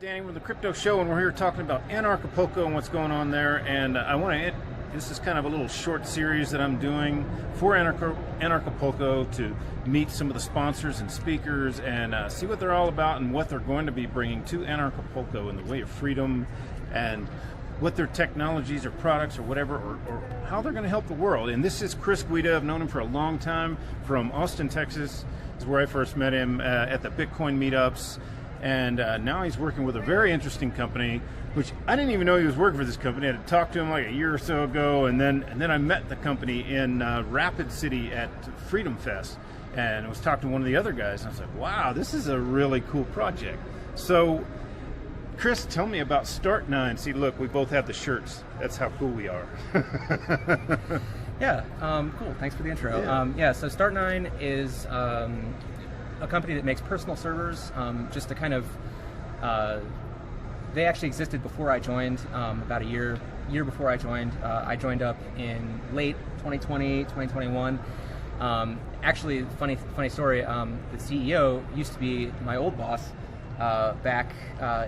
Danny with the Crypto Show, and we're here talking about Acapulco and what's going on there. And I want to. This is kind of a little short series that I'm doing for Acapulco to meet some of the sponsors and speakers and see what they're all about and what they're going to be bringing to Acapulco in the way of freedom and what their technologies or products or whatever, or how they're going to help the world. And this is Chris Guida. I've known him for a long time from Austin, Texas. Is where I first met him at the Bitcoin meetups. And now he's working with a very interesting company, which I didn't even know he was working for this company. I had talked to him like a year or so ago, and then I met the company in Rapid City at Freedom Fest, and I was talking to one of the other guys, and I was like, wow, this is a really cool project. So, Chris, tell me about Start9. See, look, we both have the shirts. That's how cool we are. Yeah, cool. Thanks for the intro. So Start9 is a company that makes personal servers, just to kind of, they actually existed before I joined, about a year before I joined. I joined up in late 2020, 2021. Actually, funny story, the CEO used to be my old boss back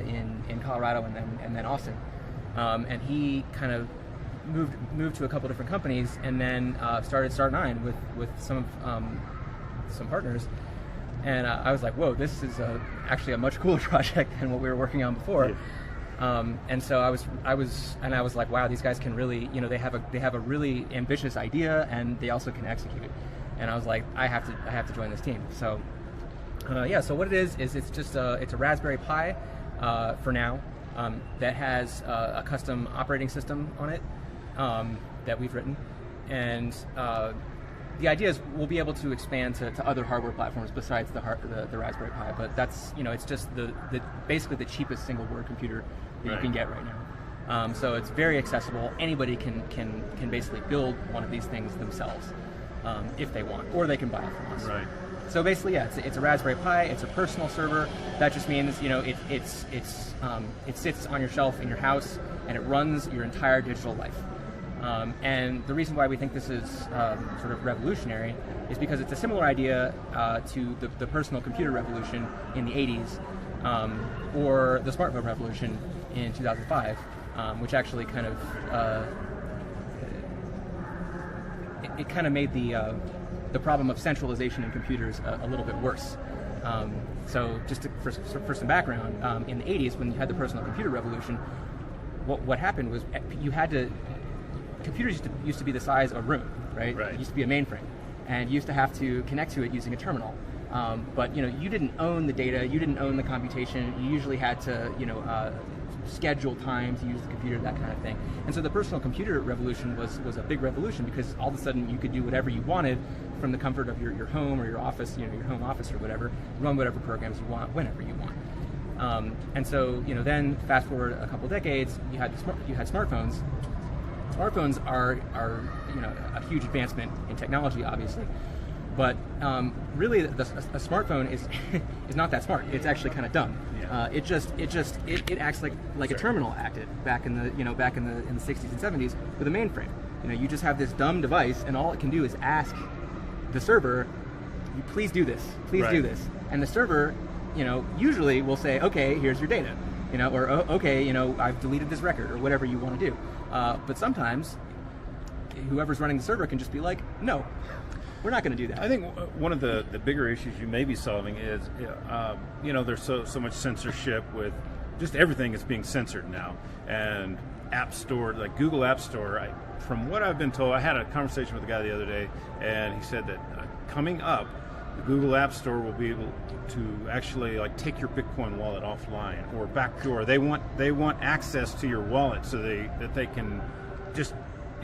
in Colorado and then Austin. And he kind of moved to a couple different companies and then started Start9 with some partners. And I was like, whoa, this is actually a much cooler project than what we were working on before. Yeah. And so I was like, wow, these guys can really, they have a really ambitious idea and they also can execute it. And I was like, I have to join this team. So so what it is it's just it's a Raspberry Pi for now that has a custom operating system on it that we've written, and the idea is we'll be able to expand to other hardware platforms besides the Raspberry Pi, but that's, it's just basically the cheapest single board computer that you can get right now. So it's very accessible. Anybody can basically build one of these things themselves if they want, or they can buy it from us. Right. So basically, yeah, it's a Raspberry Pi. It's a personal server. That just means it sits on your shelf in your house and it runs your entire digital life. And the reason why we think this is sort of revolutionary is because it's a similar idea to the personal computer revolution in the 80s or the smartphone revolution in 2005, which actually kind of it kind of made the problem of centralization in computers a little bit worse. So just for some background, in the 80s when you had the personal computer revolution, what happened was computers used to be the size of a room, right? It used to be a mainframe, and you used to have to connect to it using a terminal. But you didn't own the data, you didn't own the computation. You usually had to schedule time to use the computer, that kind of thing. And so the personal computer revolution was a big revolution because all of a sudden you could do whatever you wanted from the comfort of your home or your office, your home office or whatever, run whatever programs you want whenever you want. And so then fast forward a couple decades, you had smartphones. Smartphones are a huge advancement in technology, obviously, but really a smartphone is not that smart. It's actually kind of dumb. Yeah. It acts like a terminal acted back in the 60s and 70s with a mainframe. You just have this dumb device, and all it can do is ask the server, "Please do this. Please do this," and the server, usually will say, "Okay, here's your data," or "Okay, I've deleted this record," or whatever you want to do. But sometimes, whoever's running the server can just be like, no, we're not going to do that. I think one of the bigger issues you may be solving is, there's so much censorship with just everything that's being censored now. And App Store, like Google App Store, from what I've been told, I had a conversation with a guy the other day, and he said that coming up, the Google App Store will be able to actually take your Bitcoin wallet offline or backdoor. They want access to your wallet so that they can just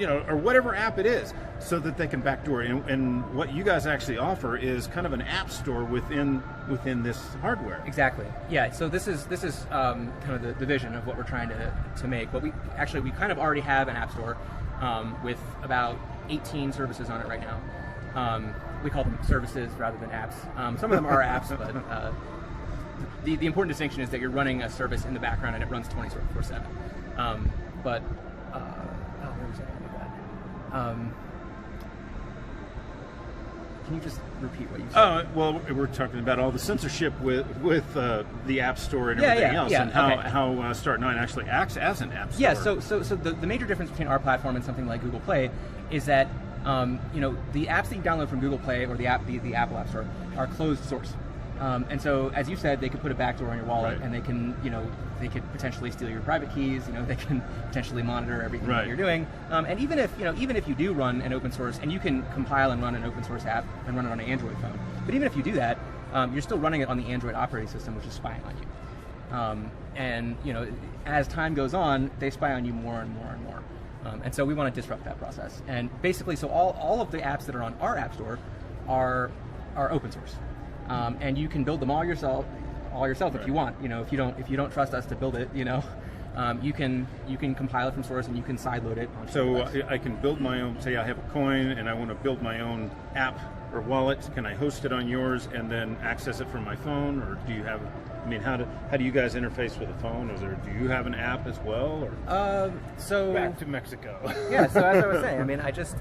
or whatever app it is, so that they can backdoor. And what you guys actually offer is kind of an app store within this hardware. Exactly. Yeah. So this is kind of the vision of what we're trying to make. But we kind of already have an app store with about 18 services on it right now. We call them services rather than apps. Some of them are apps, but the important distinction is that you're running a service in the background and it runs 24/7. Where was I going with that? Can you just repeat what you said? Well, we're talking about all the censorship with the App Store and everything else, and how Start9 actually acts as an App Store. Yeah. So the major difference between our platform and something like Google Play is that the apps that you download from Google Play or the Apple App Store are closed source. And so, as you said, they could put a backdoor on your wallet, and they can, they could potentially steal your private keys. They can potentially monitor everything that you're doing. And even if you do run an open source, and you can compile and run an open source app and run it on an Android phone, but even if you do that, you're still running it on the Android operating system, which is spying on you. And as time goes on, they spy on you more and more and more. And so we want to disrupt that process. And basically, so all of the apps that are on our App Store are open source. And you can build them all yourself if you want. If you don't trust us to build it, you can compile it from source and you can sideload it. So I can build my own. Say I have a coin and I want to build my own app or wallet. Can I host it on yours and then access it from my phone, or do you have? I mean, how do you guys interface with the phone? Do you have an app as well? Or so back to Mexico. Yeah. So as I was saying, I mean, I just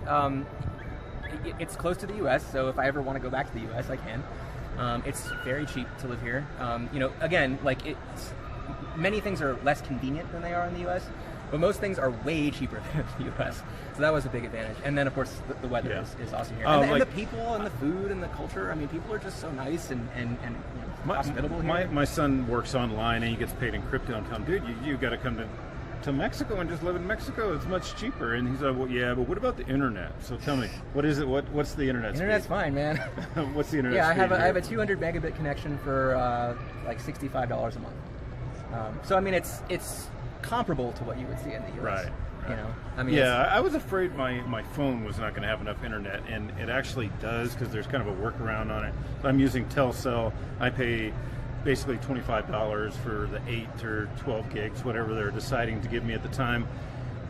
it's close to the U.S. So if I ever want to go back to the U.S., I can. It's very cheap to live here. Again, many things are less convenient than they are in the U.S., but most things are way cheaper than the U.S. So that was a big advantage. And then, of course, the weather is awesome here. And the people and the food and the culture. I mean, people are just so nice and hospitable here. My son works online and he gets paid in crypto. And I tell him, dude, you got to come to Mexico and just live in Mexico. It's much cheaper. And he's like, well, yeah, but what about the internet? So tell me, what is it? What's the internet speed? Internet's fine, man. What's the internet speed? Yeah, I have a 200 megabit connection for like $65 a month. So I mean, it's comparable to what you would see in the US. Right. I was afraid my phone was not going to have enough internet, and it actually does, because there's kind of a workaround on it. I'm using Telcel. I pay basically $25 for the 8 or 12 gigs, whatever they're deciding to give me at the time.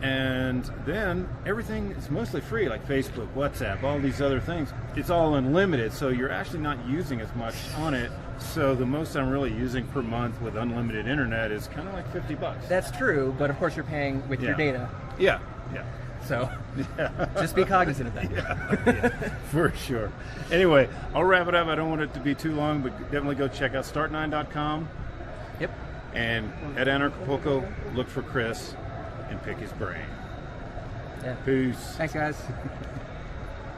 And then everything is mostly free, like Facebook, WhatsApp, all these other things. It's all unlimited, so you're actually not using as much on it. So the most I'm really using per month with unlimited internet is kind of like $50. That's true, but of course you're paying with your data. Yeah. So just be cognizant of that. Yeah, for sure. Anyway, I'll wrap it up. I don't want it to be too long, but definitely go check out start9.com. Yep. And at Anarchapulco, look for Chris and pick his brain. Yeah. Peace. Thanks, guys.